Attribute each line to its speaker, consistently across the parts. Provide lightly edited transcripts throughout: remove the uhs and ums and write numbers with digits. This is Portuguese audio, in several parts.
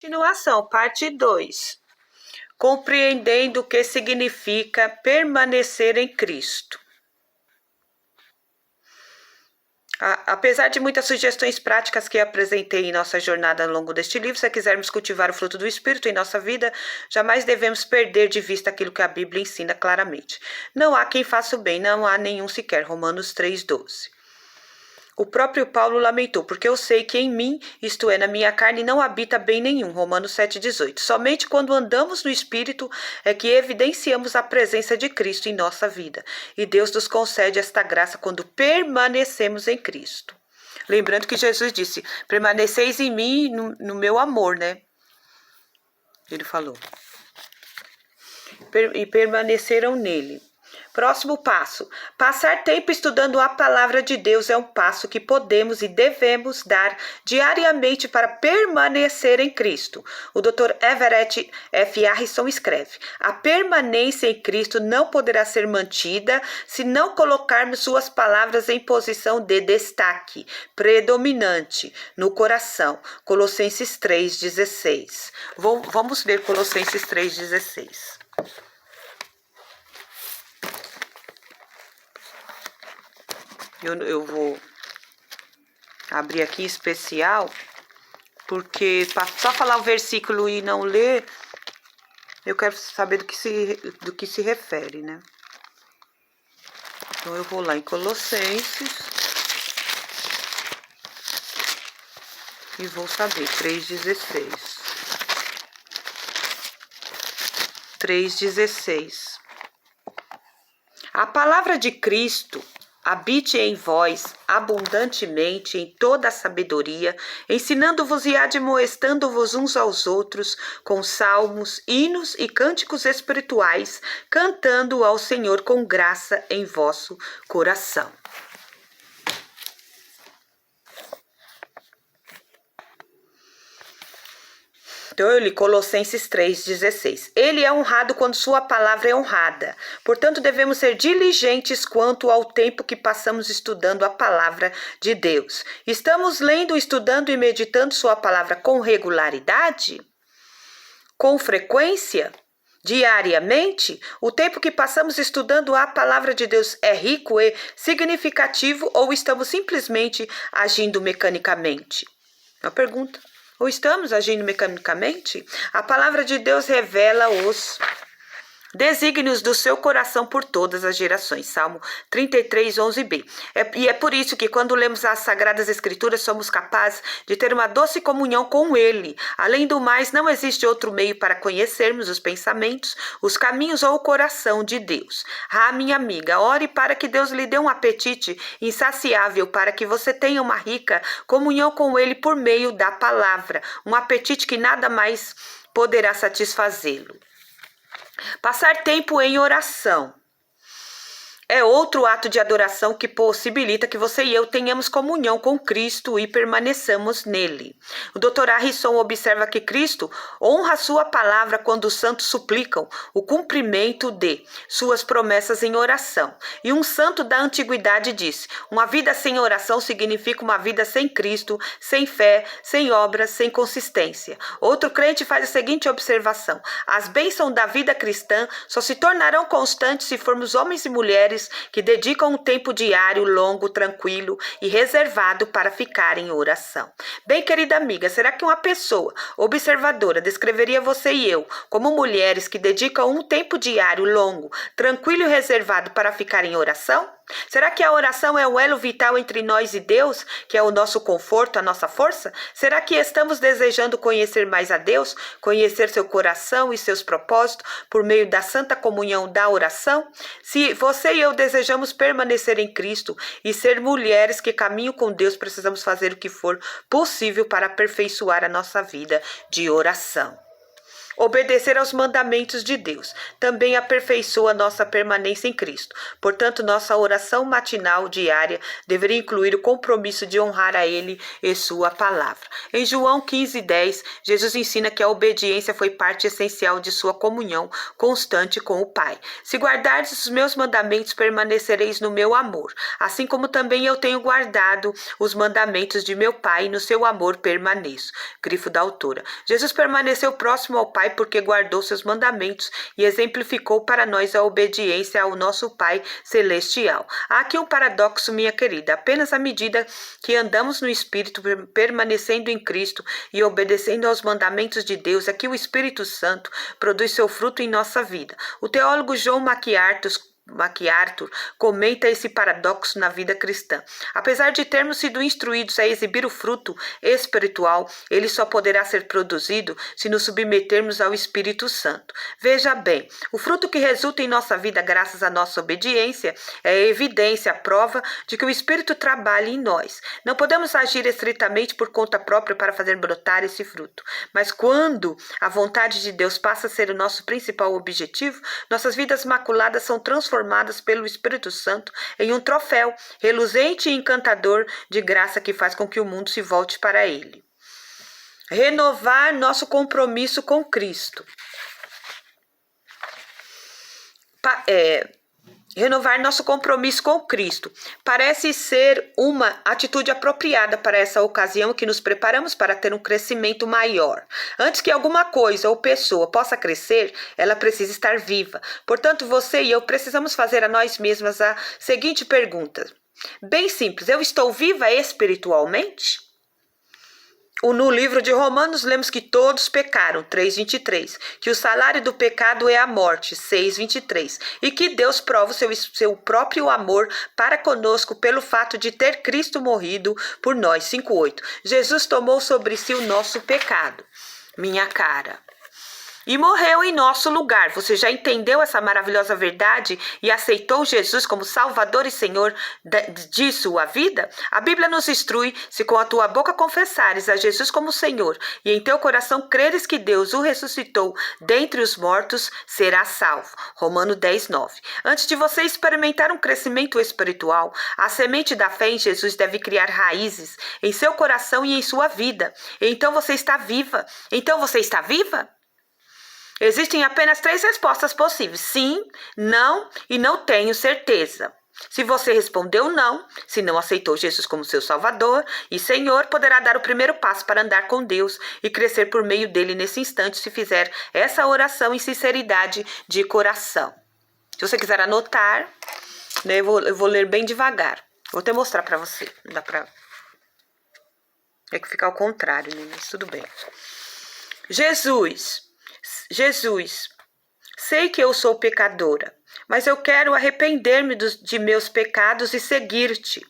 Speaker 1: Continuação, parte 2. Compreendendo o que significa permanecer em Cristo. Apesar de muitas sugestões práticas que apresentei em nossa jornada ao longo deste livro, se quisermos cultivar o fruto do Espírito em nossa vida, jamais devemos perder de vista aquilo que a Bíblia ensina claramente. Não há quem faça o bem, não há nenhum sequer. Romanos 3,12. O próprio Paulo lamentou, porque eu sei que em mim, isto é, na minha carne, não habita bem nenhum. Romanos 7,18. Somente quando andamos no Espírito é que evidenciamos a presença de Cristo em nossa vida. E Deus nos concede esta graça quando permanecemos em Cristo. Lembrando que Jesus disse, permaneceis em mim no meu amor, né? Ele falou. E permaneceram nele. Próximo passo. Passar tempo estudando a palavra de Deus é um passo que podemos e devemos dar diariamente para permanecer em Cristo. O Dr. Everett F. Harrison escreve: a permanência em Cristo não poderá ser mantida se não colocarmos suas palavras em posição de destaque, predominante, no coração. Colossenses 3,16. Vamos ler Colossenses 3,16. Eu vou abrir aqui especial, porque só falar o versículo e não ler, eu quero saber do que se refere, né? Então eu vou lá em Colossenses e vou saber, 3,16. 3,16. A palavra de Cristo habite em vós abundantemente em toda a sabedoria, ensinando-vos e admoestando-vos uns aos outros com salmos, hinos e cânticos espirituais, cantando ao Senhor com graça em vosso coração. Então eu li Colossenses 3,16. Ele é honrado quando sua palavra é honrada. Portanto, devemos ser diligentes quanto ao tempo que passamos estudando a palavra de Deus. Estamos lendo, estudando e meditando sua palavra com regularidade? Com frequência? Diariamente? O tempo que passamos estudando a palavra de Deus é rico e significativo ou estamos simplesmente agindo mecanicamente? Uma pergunta. Ou estamos agindo mecanicamente? A palavra de Deus revela os desígnios do seu coração por todas as gerações. Salmo 33:11b. E é por isso que quando lemos as Sagradas Escrituras somos capazes de ter uma doce comunhão com Ele. Além do mais, não existe outro meio para conhecermos os pensamentos, os caminhos ou o coração de Deus. Ah, minha amiga, ore para que Deus lhe dê um apetite insaciável, para que você tenha uma rica comunhão com Ele por meio da palavra. Um apetite que nada mais poderá satisfazê-lo. Passar tempo em oração é outro ato de adoração que possibilita que você e eu tenhamos comunhão com Cristo e permaneçamos nele. O Dr. Harrison observa que Cristo honra sua palavra quando os santos suplicam o cumprimento de suas promessas em oração. E um santo da antiguidade disse: uma vida sem oração significa uma vida sem Cristo, sem fé, sem obras, sem consistência. Outro crente faz a seguinte observação: as bênçãos da vida cristã só se tornarão constantes se formos homens e mulheres que dedicam um tempo diário, longo, tranquilo e reservado para ficar em oração. Bem, querida amiga, será que uma pessoa observadora descreveria você e eu como mulheres que dedicam um tempo diário, longo, tranquilo e reservado para ficar em oração? Será que a oração é o elo vital entre nós e Deus, que é o nosso conforto, a nossa força? Será que estamos desejando conhecer mais a Deus, conhecer seu coração e seus propósitos por meio da santa comunhão da oração? Se você e eu desejamos permanecer em Cristo e ser mulheres que caminham com Deus, precisamos fazer o que for possível para aperfeiçoar a nossa vida de oração. obedecer aos mandamentos de Deus. Também aperfeiçoa nossa permanência em Cristo. Portanto, nossa oração matinal diária deveria incluir o compromisso de honrar a Ele e sua palavra. Em João 15:10, Jesus ensina que a obediência foi parte essencial de sua comunhão constante com o Pai. Se guardardes os meus mandamentos, permanecereis no meu amor, assim como também eu tenho guardado os mandamentos de meu Pai, e no seu amor permaneço. Grifo da autora. Jesus permaneceu próximo ao Pai porque guardou seus mandamentos e exemplificou para nós a obediência ao nosso Pai celestial. Há aqui um paradoxo, minha querida. Apenas à medida que andamos no Espírito, permanecendo em Cristo e obedecendo aos mandamentos de Deus, é que o Espírito Santo produz seu fruto em nossa vida. O teólogo John MacArthur comenta esse paradoxo na vida cristã. Apesar de termos sido instruídos a exibir o fruto espiritual, ele só poderá ser produzido se nos submetermos ao Espírito Santo. Veja bem, o fruto que resulta em nossa vida graças à nossa obediência é a evidência, a prova de que o Espírito trabalha em nós. Não podemos agir estritamente por conta própria para fazer brotar esse fruto, mas quando a vontade de Deus passa a ser o nosso principal objetivo, nossas vidas maculadas são transformadas pelo Espírito Santo em um troféu reluzente e encantador de graça que faz com que o mundo se volte para Ele. Renovar nosso compromisso com Cristo. Renovar nosso compromisso com Cristo parece ser uma atitude apropriada para essa ocasião que nos preparamos para ter um crescimento maior. Antes que alguma coisa ou pessoa possa crescer, ela precisa estar viva. Portanto, você e eu precisamos fazer a nós mesmas a seguinte pergunta. Bem simples, eu estou viva espiritualmente? No livro de Romanos, lemos que todos pecaram, 3:23, que o salário do pecado é a morte, 6:23, e que Deus prova o seu próprio amor para conosco pelo fato de ter Cristo morrido por nós, 5:8. Jesus tomou sobre si o nosso pecado, minha cara, e morreu em nosso lugar. Você já entendeu essa maravilhosa verdade e aceitou Jesus como Salvador e Senhor de sua vida? A Bíblia nos instrui: se com a tua boca confessares a Jesus como Senhor e em teu coração creres que Deus o ressuscitou dentre os mortos, serás salvo. Romanos 10:9. Antes de você experimentar um crescimento espiritual, a semente da fé em Jesus deve criar raízes em seu coração e em sua vida. Então você está viva. Então você está viva? Existem apenas 3 respostas possíveis: sim, não e não tenho certeza. Se você respondeu não, se não aceitou Jesus como seu Salvador e Senhor, poderá dar o primeiro passo para andar com Deus e crescer por meio dele nesse instante, se fizer essa oração em sinceridade de coração. Se você quiser anotar, né, eu vou ler bem devagar. Vou até mostrar para você. Não dá pra... É que fica ao contrário, né? Mas tudo bem. Jesus, sei que eu sou pecadora, mas eu quero arrepender-me de meus pecados e seguir-te.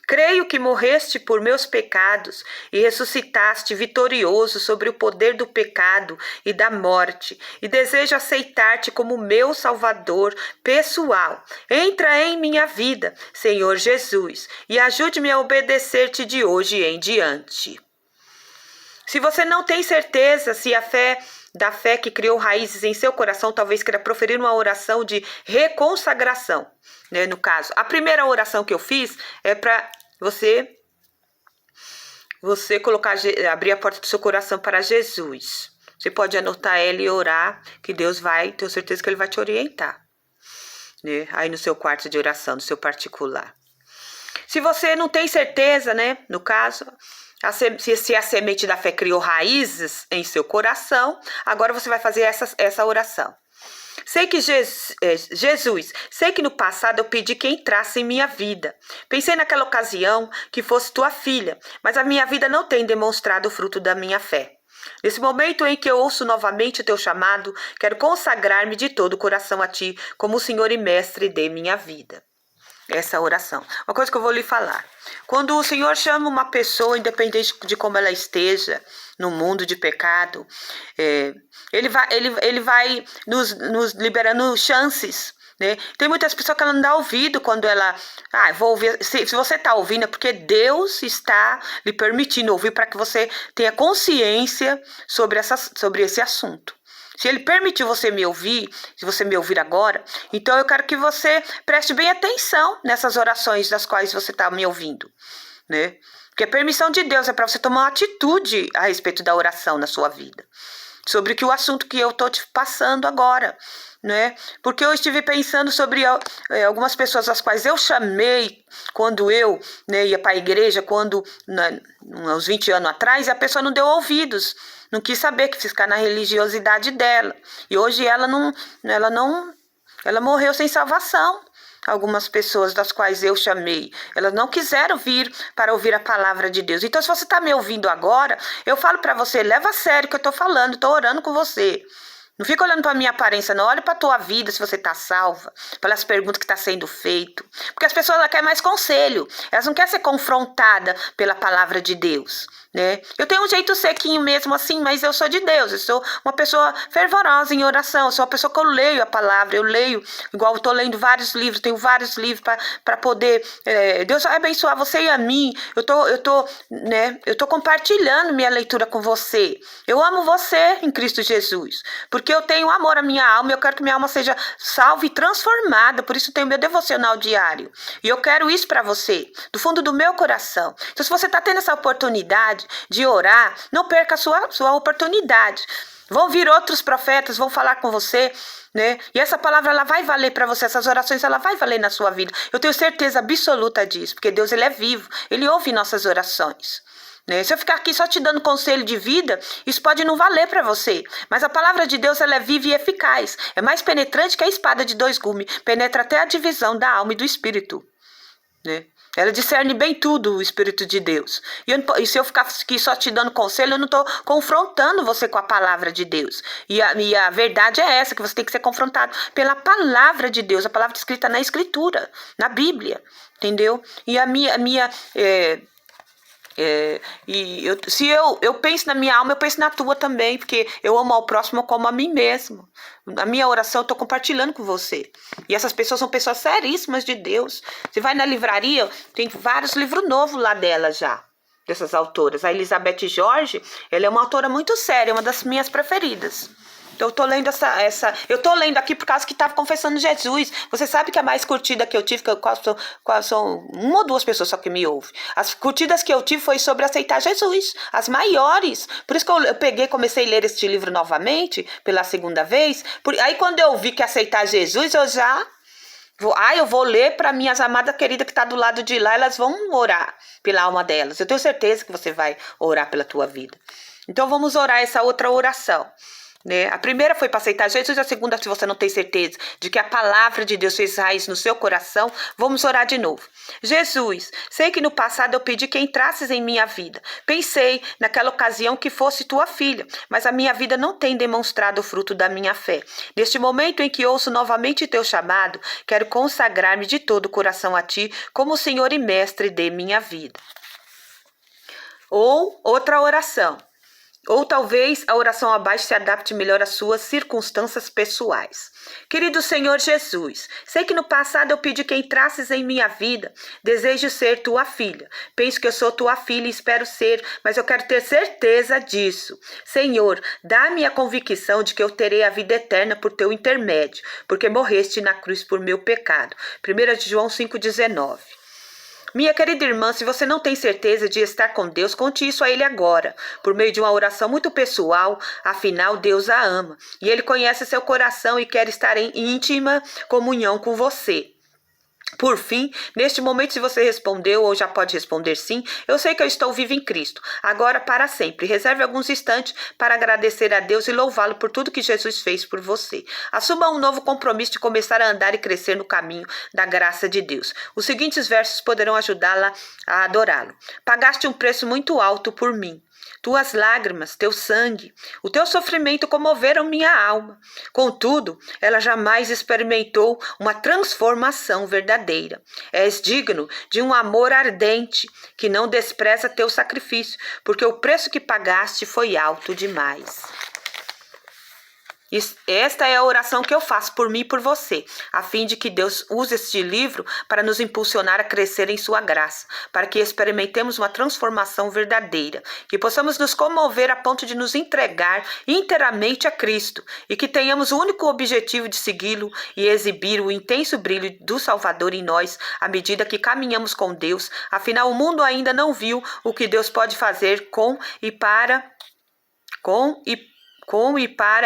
Speaker 1: Creio que morreste por meus pecados e ressuscitaste vitorioso sobre o poder do pecado e da morte, e desejo aceitar-te como meu Salvador pessoal. Entra em minha vida, Senhor Jesus, e ajude-me a obedecer-te de hoje em diante. Se você não tem certeza se a fé que criou raízes em seu coração, talvez queira proferir uma oração de reconsagração, né? No caso, a primeira oração que eu fiz é para você abrir a porta do seu coração para Jesus. Você pode anotar ela e orar, que Deus vai, tenho certeza que Ele vai te orientar, né? Aí no seu quarto de oração, no seu particular. Se você não tem certeza, né? No caso, se a semente da fé criou raízes em seu coração, agora você vai fazer essa oração. Sei que Jesus, sei que no passado eu pedi que entrasse em minha vida. Pensei naquela ocasião que fosse tua filha, mas a minha vida não tem demonstrado o fruto da minha fé. Nesse momento em que eu ouço novamente o teu chamado, quero consagrar-me de todo o coração a ti, como o Senhor e Mestre de minha vida. Essa oração. Uma coisa que eu vou lhe falar. Quando o Senhor chama uma pessoa, independente de como ela esteja no mundo de pecado, Ele vai nos liberando chances, né? Tem muitas pessoas que ela não dá ouvido quando ela... vou ouvir. Se você está ouvindo é porque Deus está lhe permitindo ouvir para que você tenha consciência sobre esse assunto. Se ele permitiu você me ouvir, se você me ouvir agora, então eu quero que você preste bem atenção nessas orações das quais você está me ouvindo, né? Porque a permissão de Deus é para você tomar uma atitude a respeito da oração na sua vida, sobre o assunto que eu estou te passando agora, né? Porque eu estive pensando sobre algumas pessoas às quais eu chamei quando eu, né, ia para a igreja, uns 20 anos atrás, e a pessoa não deu ouvidos, não quis saber, que ficar na religiosidade dela. E hoje ela morreu sem salvação. Algumas pessoas das quais eu chamei, elas não quiseram vir para ouvir a palavra de Deus. Então, se você está me ouvindo agora, eu falo para você, leva a sério o que eu estou falando, estou orando com você. Não fica olhando para a minha aparência, não. Olha para a tua vida, se você está salva, pelas perguntas que está sendo feito. Porque as pessoas querem mais conselho. Elas não querem ser confrontadas pela palavra de Deus, né? Eu tenho um jeito sequinho mesmo assim, mas eu sou de Deus. Eu sou uma pessoa fervorosa em oração. Eu sou uma pessoa que eu leio a palavra. Eu leio, igual eu estou lendo vários livros. Tenho vários livros para poder... Deus vai abençoar você e a mim. Eu tô compartilhando minha leitura com você. Eu amo você em Cristo Jesus. Porque eu tenho amor à minha alma, eu quero que minha alma seja salva e transformada, por isso eu tenho meu devocional diário. E eu quero isso para você, do fundo do meu coração. Então, se você está tendo essa oportunidade de orar, não perca a sua oportunidade. Vão vir outros profetas, vão falar com você, né? E essa palavra, ela vai valer para você, essas orações, ela vai valer na sua vida. Eu tenho certeza absoluta disso, porque Deus, ele é vivo, ele ouve nossas orações. Se eu ficar aqui só te dando conselho de vida, isso pode não valer para você. Mas a palavra de Deus, ela é viva e eficaz. É mais penetrante que a espada de 2 gumes. Penetra até a divisão da alma e do espírito, né? Ela discerne bem tudo, o Espírito de Deus. E se eu ficar aqui só te dando conselho, eu não estou confrontando você com a palavra de Deus. E a verdade é essa, que você tem que ser confrontado pela palavra de Deus. A palavra escrita na Escritura, na Bíblia. Entendeu? E se eu penso na minha alma, eu penso na tua também, porque eu amo ao próximo como a mim mesmo. A minha oração eu estou compartilhando com você. E essas pessoas são pessoas seríssimas de Deus. Você vai na livraria, tem vários livros novos lá dela já, dessas autoras. A Elizabeth George, ela é uma autora muito séria, uma das minhas preferidas. Então, eu tô lendo eu tô lendo aqui por causa que estava confessando Jesus. Você sabe que a mais curtida que eu tive, são uma ou duas pessoas só que me ouvem. As curtidas que eu tive foi sobre aceitar Jesus, as maiores. Por isso que eu comecei a ler este livro novamente, pela segunda vez. Aí quando eu vi que aceitar Jesus, eu vou ler para minhas amadas queridas que tá do lado de lá, elas vão orar pela alma delas. Eu tenho certeza que você vai orar pela tua vida. Então, vamos orar essa outra oração. A primeira foi para aceitar Jesus, a segunda, se você não tem certeza de que a palavra de Deus fez raiz no seu coração, vamos orar de novo. Jesus, sei que no passado eu pedi que entrasses em minha vida. Pensei naquela ocasião que fosse tua filha, mas a minha vida não tem demonstrado o fruto da minha fé. Neste momento em que ouço novamente teu chamado, quero consagrar-me de todo o coração a ti, como Senhor e Mestre de minha vida. Ou outra oração. Ou talvez a oração abaixo se adapte melhor às suas circunstâncias pessoais. Querido Senhor Jesus, sei que no passado eu pedi que entrasses em minha vida. Desejo ser tua filha. Penso que eu sou tua filha e espero ser, mas eu quero ter certeza disso. Senhor, dá-me a convicção de que eu terei a vida eterna por teu intermédio, porque morreste na cruz por meu pecado. 1 João 5,19. Minha querida irmã, se você não tem certeza de estar com Deus, conte isso a Ele agora, por meio de uma oração muito pessoal. Afinal, Deus a ama e Ele conhece seu coração e quer estar em íntima comunhão com você. Por fim, neste momento, se você respondeu ou já pode responder sim, eu sei que eu estou viva em Cristo, agora para sempre. Reserve alguns instantes para agradecer a Deus e louvá-lo por tudo que Jesus fez por você. Assuma um novo compromisso de começar a andar e crescer no caminho da graça de Deus. Os seguintes versos poderão ajudá-la a adorá-lo. Pagaste um preço muito alto por mim. Tuas lágrimas, teu sangue, o teu sofrimento comoveram minha alma. Contudo, ela jamais experimentou uma transformação verdadeira. És digno de um amor ardente que não despreza teu sacrifício, porque o preço que pagaste foi alto demais. Esta é a oração que eu faço por mim e por você, a fim de que Deus use este livro para nos impulsionar a crescer em sua graça, para que experimentemos uma transformação verdadeira, que possamos nos comover a ponto de nos entregar inteiramente a Cristo e que tenhamos o único objetivo de segui-lo e exibir o intenso brilho do Salvador em nós à medida que caminhamos com Deus. Afinal, o mundo ainda não viu o que Deus pode fazer com e para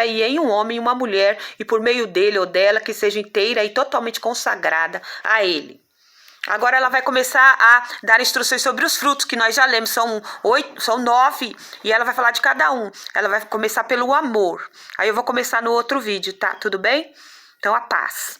Speaker 1: e em um homem e uma mulher, e por meio dele ou dela que seja inteira e totalmente consagrada a ele. Agora ela vai começar a dar instruções sobre os frutos, que nós já lemos, são 9, e ela vai falar de cada um. Ela vai começar pelo amor. Aí eu vou começar no outro vídeo, tá? Tudo bem? Então, a paz.